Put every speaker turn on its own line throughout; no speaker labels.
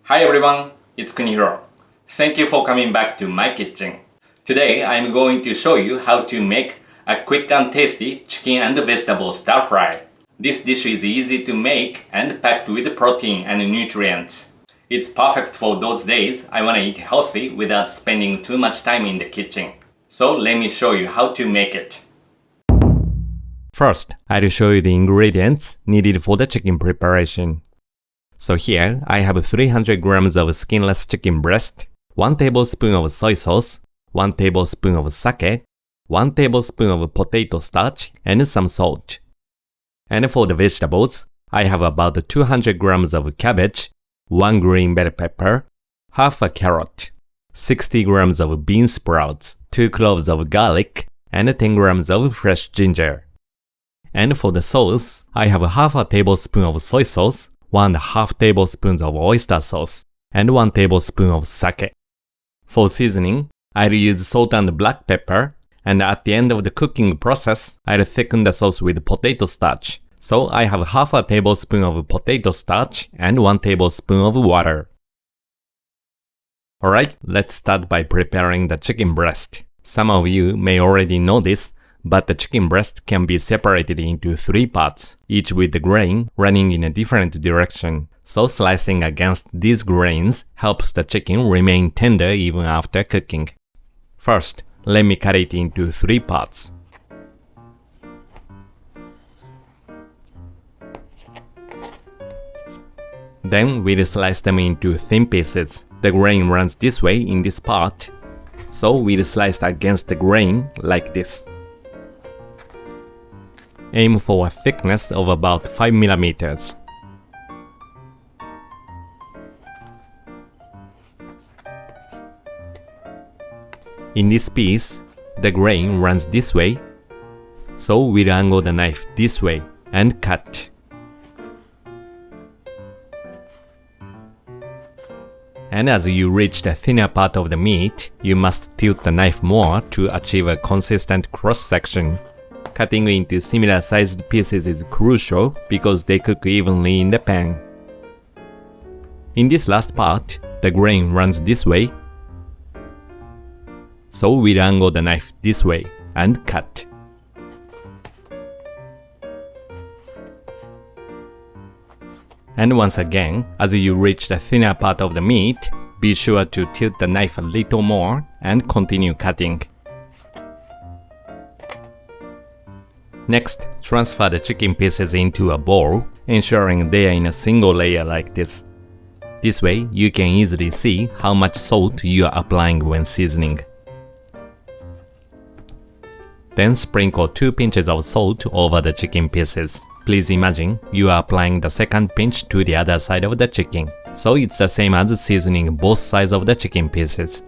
Hi everyone, it's Kunihiro. Thank you for coming back to my kitchen. Today I'm going to show you how to make a quick and tasty chicken and vegetable stir fry. This dish is easy to make and packed with protein and nutrients. It's perfect for those days I want to eat healthy without spending too much time in the kitchen. So let me show you how to make it.
First, I'll show you the ingredients needed for the chicken preparation. So here, I have 300 grams of skinless chicken breast, 1 tablespoon of soy sauce, 1 tablespoon of sake, 1 tablespoon of potato starch, and some salt. And for the vegetables, I have about 200 grams of cabbage, 1 green bell pepper, half a carrot, 60 grams of bean sprouts, 2 cloves of garlic, and 10 grams of fresh ginger. And for the sauce, I have half a tablespoon of soy sauce, 1/2 tablespoons of oyster sauce, and 1 tablespoon of sake. For seasoning, I'll use salt and black pepper, and at the end of the cooking process, I'll thicken the sauce with potato starch. So I have half a tablespoon of potato starch and 1 tablespoon of water. Alright, let's start by preparing the chicken breast. Some of you may already know this, but the chicken breast can be separated into 3 parts, each with the grain running in a different direction. So slicing against these grains helps the chicken remain tender even after cooking. First, let me cut it into 3 parts. Then we'll slice them into thin pieces. The grain runs this way in this part, so we'll slice against the grain like this. Aim for a thickness of about 5 millimeters. In this piece, the grain runs this way, so we'll angle the knife this way and cut. And as you reach the thinner part of the meat, you must tilt the knife more to achieve a consistent cross-section. Cutting into similar sized pieces is crucial because they cook evenly in the pan. In this last part, the grain runs this way, so we'll angle the knife this way and cut. And once again, as you reach the thinner part of the meat, be sure to tilt the knife a little more and continue cutting. Next, transfer the chicken pieces into a bowl, ensuring they are in a single layer like this. This way, you can easily see how much salt you are applying when seasoning. Then sprinkle 2 pinches of salt over the chicken pieces. Please imagine you are applying the second pinch to the other side of the chicken, so it's the same as seasoning both sides of the chicken pieces.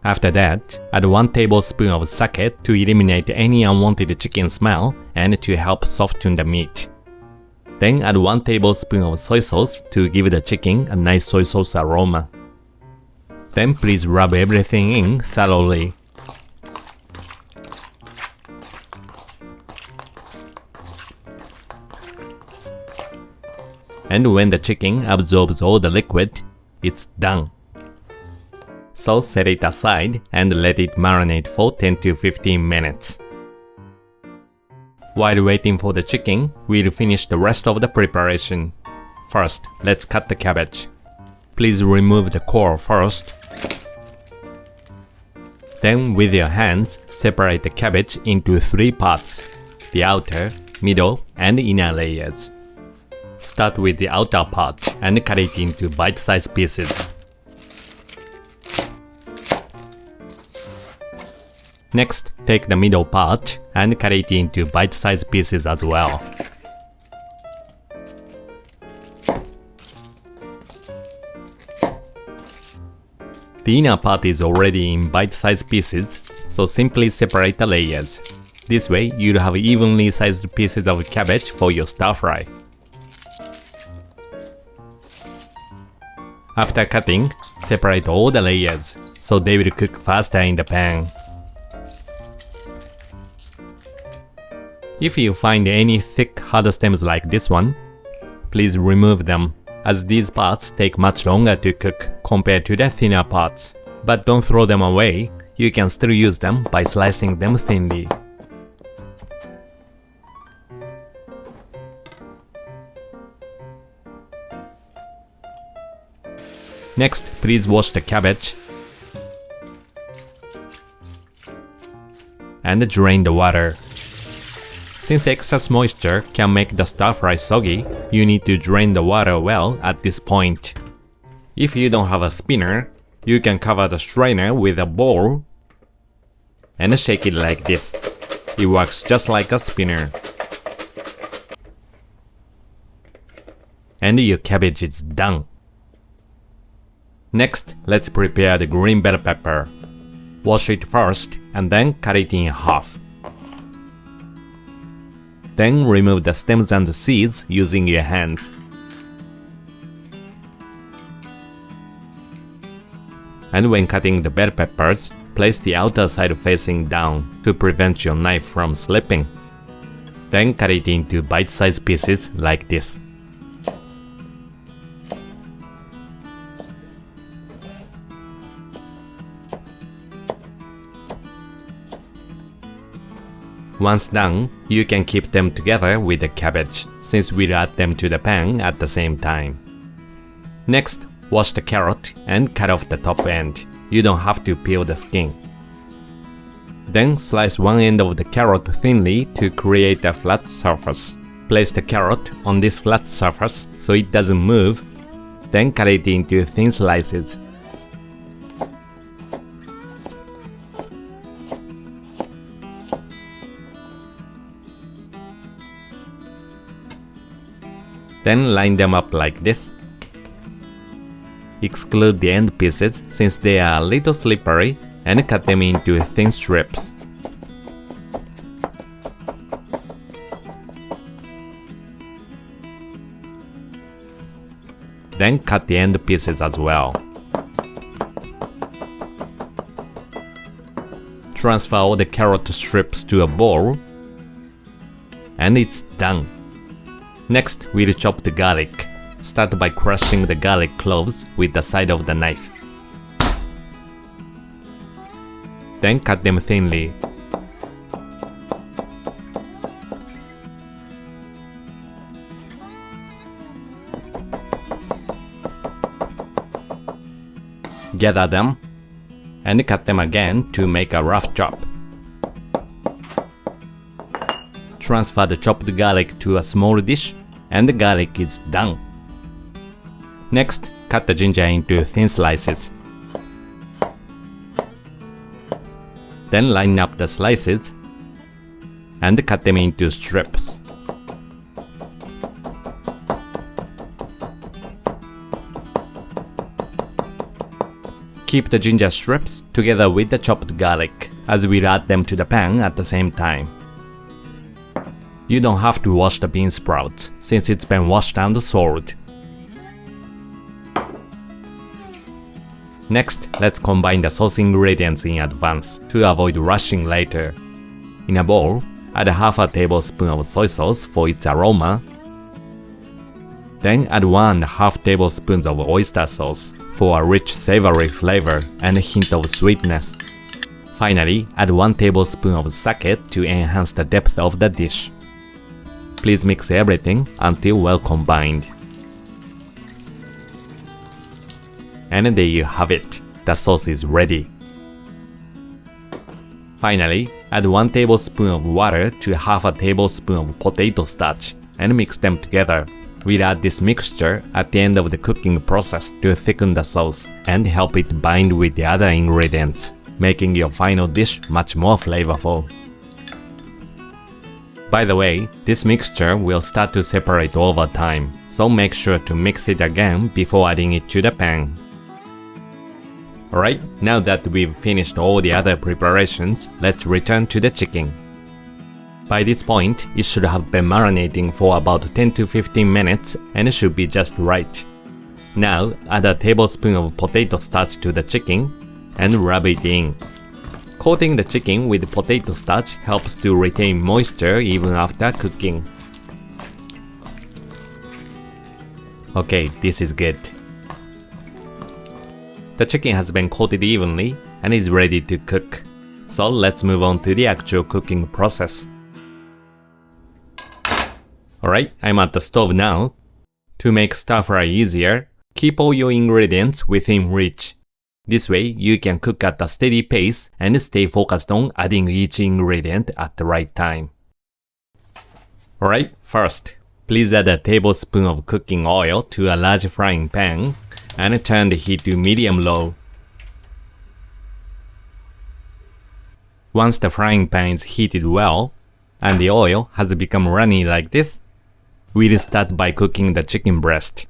After that, add 1 tablespoon of sake to eliminate any unwanted chicken smell and to help soften the meat. Then add 1 tablespoon of soy sauce to give the chicken a nice soy sauce aroma. Then please rub everything in thoroughly. And when the chicken absorbs all the liquid, it's done. So set it aside and let it marinate for 10 to 15 minutes. While waiting for the chicken, we'll finish the rest of the preparation. First, let's cut the cabbage. Please remove the core first. Then with your hands, separate the cabbage into 3 parts, the outer, middle, and inner layers. Start with the outer part and cut it into bite-sized pieces. Next, take the middle part and cut it into bite-sized pieces as well. The inner part is already in bite-sized pieces, so simply separate the layers. This way, you'll have evenly sized pieces of cabbage for your stir fry. After cutting, separate all the layers, so they will cook faster in the pan. If you find any thick hard stems like this one, please remove them. as these parts take much longer to cook compared to the thinner parts. But don't throw them away, you can still use them by slicing them thinly. Next, please wash the cabbage and drain the water. Since excess moisture can make the stir-fry soggy, you need to drain the water well at this point. If you don't have a spinner, you can cover the strainer with a bowl and shake it like this. It works just like a spinner. And your cabbage is done. Next, let's prepare the green bell pepper. Wash it first and then cut it in half. Then remove the stems and the seeds using your hands. And when cutting the bell peppers, place the outer side facing down to prevent your knife from slipping. Then cut it into bite-sized pieces like this. Once done, you can keep them together with the cabbage, since we'll add them to the pan at the same time. Next, wash the carrot and cut off the top end. You don't have to peel the skin. Then slice one end of the carrot thinly to create a flat surface. Place the carrot on this flat surface so it doesn't move. Then cut it into thin slices. Then line them up like this. Exclude the end pieces since they are a little slippery and cut them into thin strips. Then cut the end pieces as well. Transfer all the carrot strips to a bowl and it's done. Next, we'll chop the garlic. Start by crushing the garlic cloves with the side of the knife. Then cut them thinly. Gather them and cut them again to make a rough chop. Transfer the chopped garlic to a small dish and the garlic is done. Next, cut the ginger into thin slices. Then line up the slices and cut them into strips. Keep the ginger strips together with the chopped garlic, as we'll add them to the pan at the same time. You don't have to wash the bean sprouts, since it's been washed and salted. Next, let's combine the sauce ingredients in advance to avoid rushing later. In a bowl, add half a tablespoon of soy sauce for its aroma. Then add 1.5 tablespoons of oyster sauce for a rich savory flavor and a hint of sweetness. Finally, add 1 tablespoon of sake to enhance the depth of the dish. Please mix everything until well combined. And there you have it. The sauce is ready. Finally, add 1 tablespoon of water to half a tablespoon of potato starch and mix them together. We'll add this mixture at the end of the cooking process to thicken the sauce and help it bind with the other ingredients, making your final dish much more flavorful. By the way, this mixture will start to separate over time, so make sure to mix it again before adding it to the pan. Alright, now that we've finished all the other preparations, let's return to the chicken. By this point, it should have been marinating for about 10 to 15 minutes and it should be just right. Now, add a tablespoon of potato starch to the chicken and rub it in. Coating the chicken with potato starch helps to retain moisture even after cooking. Okay, this is good. The chicken has been coated evenly and is ready to cook. So let's move on to the actual cooking process. Alright, I'm at the stove now. To make stir fry easier, keep all your ingredients within reach. This way, you can cook at a steady pace and stay focused on adding each ingredient at the right time. Alright, first, please add a tablespoon of cooking oil to a large frying pan and turn the heat to medium-low. Once the frying pan is heated well, and the oil has become runny like this, we'll start by cooking the chicken breast.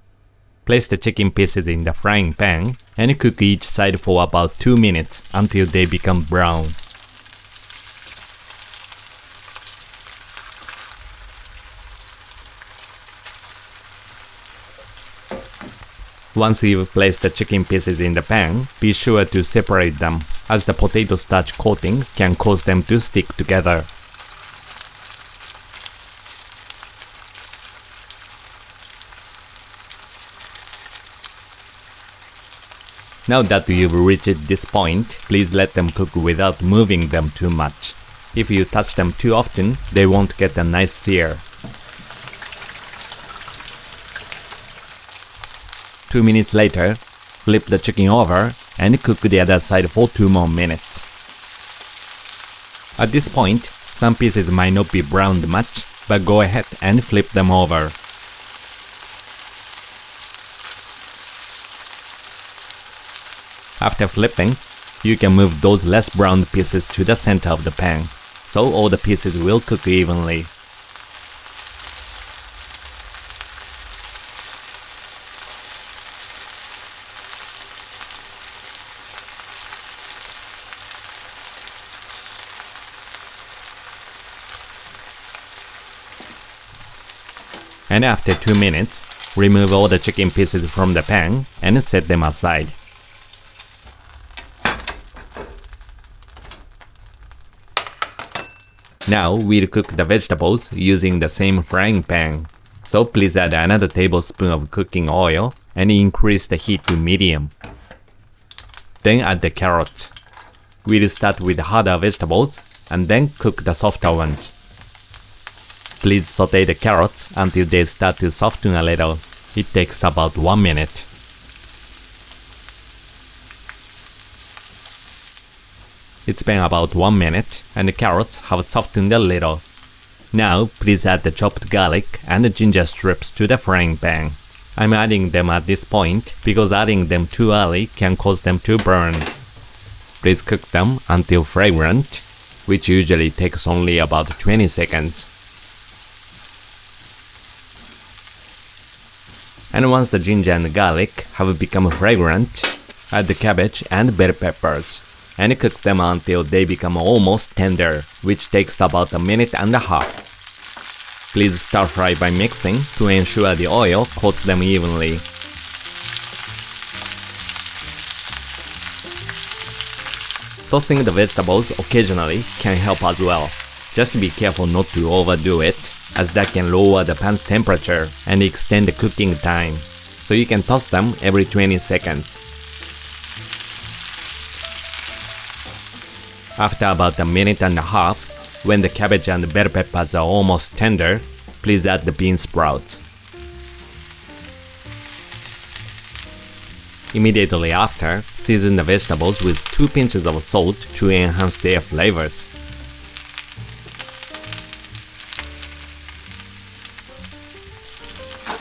Place the chicken pieces in the frying pan and cook each side for about 2 minutes until they become brown. Once you've placed the chicken pieces in the pan, be sure to separate them, as the potato starch coating can cause them to stick together. Now that you've reached this point, please let them cook without moving them too much. If you touch them too often, they won't get a nice sear. 2 minutes later, flip the chicken over and cook the other side for 2 more minutes. At this point, some pieces might not be browned much, but go ahead and flip them over. After flipping, you can move those less browned pieces to the center of the pan, so all the pieces will cook evenly. And after 2 minutes, remove all the chicken pieces from the pan and set them aside. Now we'll cook the vegetables using the same frying pan. So please add another tablespoon of cooking oil and increase the heat to medium. Then add the carrots. We'll start with the harder vegetables and then cook the softer ones. Please saute the carrots until they start to soften a little. It takes about 1 minute. It's been about 1 minute and the carrots have softened a little. Now please add the chopped garlic and the ginger strips to the frying pan. I'm adding them at this point because adding them too early can cause them to burn. Please cook them until fragrant, which usually takes only about 20 seconds. And once the ginger and garlic have become fragrant, add the cabbage and bell peppers, and cook them until they become almost tender, which takes about 1.5 minutes. Please stir fry by mixing to ensure the oil coats them evenly. Tossing the vegetables occasionally can help as well. Just be careful not to overdo it, as that can lower the pan's temperature and extend the cooking time, so you can toss them every 20 seconds. After about 1.5 minutes, when the cabbage and the bell peppers are almost tender, please add the bean sprouts. Immediately after, season the vegetables with 2 pinches of salt to enhance their flavors.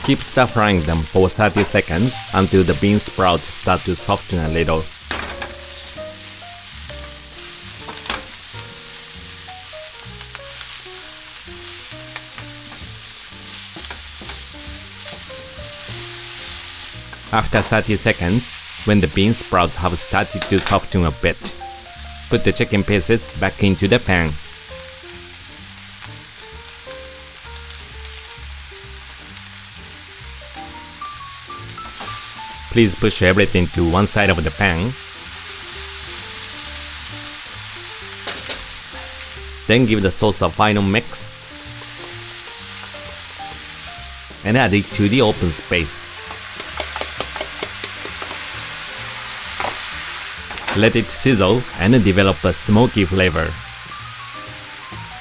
Keep stir frying them for 30 seconds until the bean sprouts start to soften a little. After 30 seconds, when the bean sprouts have started to soften a bit, put the chicken pieces back into the pan. Please push everything to one side of the pan. Then give the sauce a final mix and add it to the open space. Let it sizzle and develop a smoky flavor.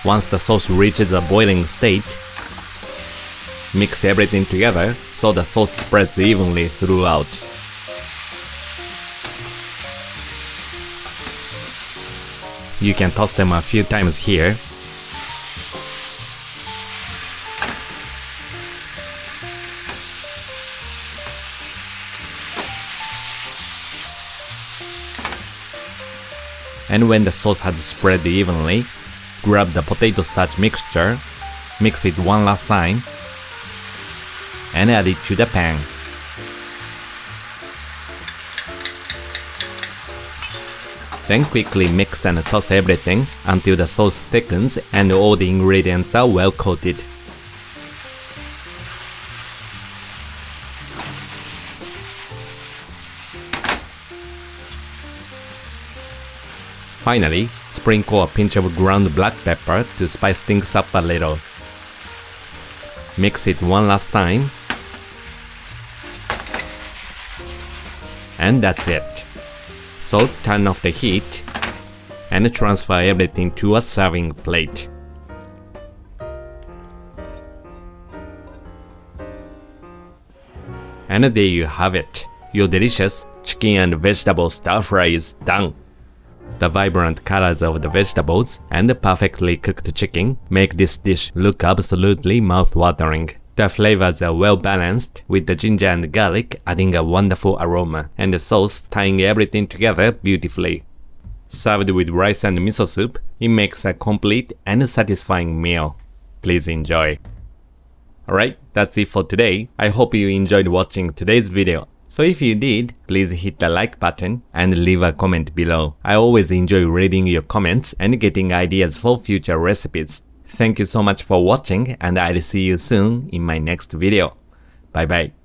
Once the sauce reaches a boiling state, mix everything together so the sauce spreads evenly throughout. You can toss them a few times here. And when the sauce has spread evenly, grab the potato starch mixture, mix it one last time, and add it to the pan. Then quickly mix and toss everything until the sauce thickens and all the ingredients are well coated. Finally, sprinkle a pinch of ground black pepper to spice things up a little. Mix it one last time. And that's it. So turn off the heat and transfer everything to a serving plate. And there you have it. Your delicious chicken and vegetable stir fry is done. The vibrant colors of the vegetables and the perfectly cooked chicken make this dish look absolutely mouth-watering. The flavors are well balanced, with the ginger and garlic adding a wonderful aroma, and the sauce tying everything together beautifully. Served with rice and miso soup, it makes a complete and satisfying meal. Please enjoy. Alright, that's it for today. I hope you enjoyed watching today's video. So if you did, please hit the like button and leave a comment below. I always enjoy reading your comments and getting ideas for future recipes. Thank you so much for watching, and I'll see you soon in my next video. Bye bye.